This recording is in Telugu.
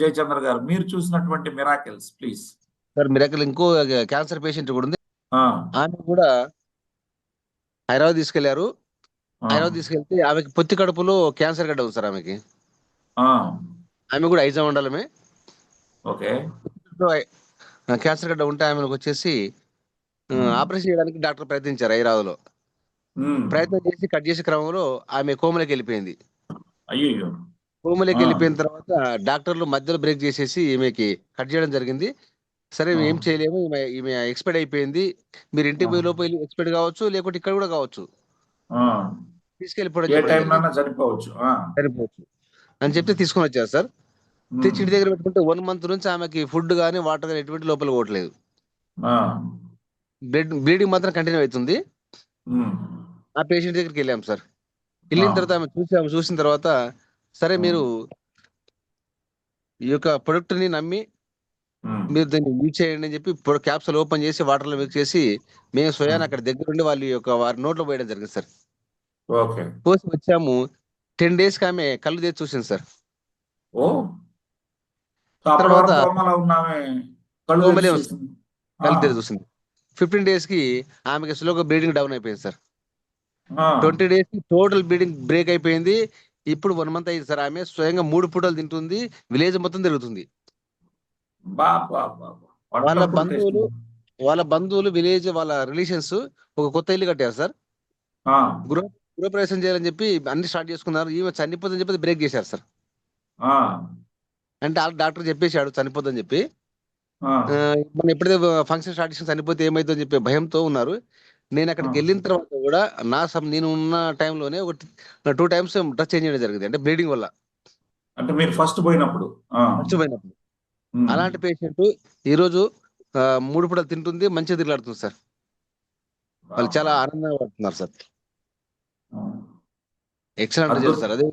జయచంద్ర గారు, మీరు చూసినటువంటి మిరాకిల్స్ ప్లీజ్. సార్ మిరాకిల్ ఇంకో క్యాన్సర్ పేషెంట్ కూడా ఉంది. ఆ, ఆమె కూడా హైదరాబాద్ తీసుకెళ్లారు. ఆ, హైదరాబాద్ తీసుకెళ్తే ఆమెకి పొత్తి కడుపులో క్యాన్సర్ గడ్డ ఉంది సార్ ఆమెకి. ఆ, ఆమె కూడా ఐజా మండలమే. ఓకే. క్యాన్సర్ గడ్డ ఉంటే ఆమెకు వచ్చేసి ఉమ్, ఆపరేషన్ చేయడానికి డాక్టర్ ప్రయత్నించారు హైదరాబాద్ లో. ఉమ్, ప్రయత్నం చేసి కట్ చేసే క్రమంలో ఆమె కోమలోకి వెళ్ళిపోయింది. అయ్యయ్యో. కోమలోకి ఆ, వెళ్ళిపోయిన తర్వాత డాక్టర్లు మధ్యలో బ్రేక్ చేసేసి ఈమెకి కట్ చేయడం జరిగింది. సరే ఆ, ఏం చేయలేము, ఈమె ఈమె ఎక్స్పైర్డ్ అయిపోయింది. మీరు ఇంటికి ఆ, పోయే లోపు ఎక్స్పైర్డ్ కావచ్చు, లేకుంటే ఇక్కడ కూడా కావచ్చు, ఆ. తీసుకెళ్ళిపోవడం ఏ చెప్పడం టైం జరిగింది. నన్నా చనిపోవచ్చు. సరిపోవచ్చు అని ఉమ్, చెప్తే తీసుకొని వచ్చారు సార్. ఉమ్, తెచ్చి ఇంటి దగ్గర పెట్టుకుంటే 1 మంత్ నుంచి ఆమెకి ఫుడ్ కానీ వాటర్ కానీ ఎటువంటి లోపల పోవట్లేదు. ఆ, బ్లీడింగ్ మాత్రం కంటిన్యూ అవుతుంది. ఉమ్, ఆ పేషెంట్ దగ్గరికి వెళ్ళాం సార్. ఆ, వెళ్ళిన తర్వాత ఆమె చూసిన తర్వాత సరే మీరు ఉమ్, ఈ యొక్క ప్రొడక్ట్ ని నమ్మి ఉమ్, మీరు దీన్ని యూజ్ చేయండి అని చెప్పి క్యాప్సూల్ ఓపెన్ చేసి వాటర్ లో మిక్స్ చేసి మేము ఉమ్, స్వయాన్ని అక్కడ దగ్గరుండి వారి నోట్లో పోయడం జరిగింది సార్. ఓకే. పోసి వచ్చాము. 10 days కి ఆమె కళ్ళు తెరిచి చూసింది సార్. ఓ, సో అప్పటి తర్వాత వరకు కోమలో ఉన్నామే కళ్ళు తెరిచి కోమలే ఉంది సార్. చూసింది. ఆ, కళ్ళు తెరిచి చూసింది. 15 days కి ఆమెకి స్లోగా బ్లీడింగ్ డౌన్ అయిపోయింది సార్. ఆ, 20 days కి టోటల్ బ్లీడింగ్ బ్రేక్ అయిపోయింది. ఇప్పుడు 1 month అయింది సార్. ఆమె స్వయంగా 3 పూటలు తింటుంది. విలేజ్ మొత్తం తిరుగుతుంది. బాబా, వాళ్ళ వండర్ఫుల్ బంధువులు టెస్టింగ్. వాళ్ళ బంధువులు విలేజ్ వాళ్ళ రిలేషన్స్ ఒక కొత్త ఇల్లు కట్టారు సార్. ఆ, గృహ గృహప్రవేశం చేయాలని చెప్పి అన్ని స్టార్ట్ చేసుకున్నారు. ఈమె చనిపోతుందని చెప్పి బ్రేక్ చేశారు సార్. ఆ, అంటే ఆ డాక్టర్ చెప్పేశాడు చనిపోతుందని చెప్పి. ఆ, మనం ఎప్పుడైతే ఫంక్షన్ స్టార్ట్ చేసి చనిపోతే ఏమైతుందో అని చెప్పి భయంతో ఉన్నారు. నేను ఆ. అక్కడికి వెళ్ళిన తర్వాత కూడా నేను ఉన్న టైంలోనే ఒక 2 times డ్రెస్ చేంజ్ చేయడం జరిగింది, అంటే బ్లీడింగ్ వల్ల. అంటే మీరు ఫస్ట్ పోయినప్పుడు. ఆ, మర్చిపోయినప్పుడు ఉమ్, అలాంటి పేషెంట్ ఈరోజు 3 పూటలు తింటుంది, మంచిగా తిరగడుతుంది సార్. వాళ్ళు చాలా బాబా. ఆనందంగా పడుతున్నారు సార్. ఆ. ఎక్సలెంట్ రిజల్ట్ అద్భుతం. సార్. అదే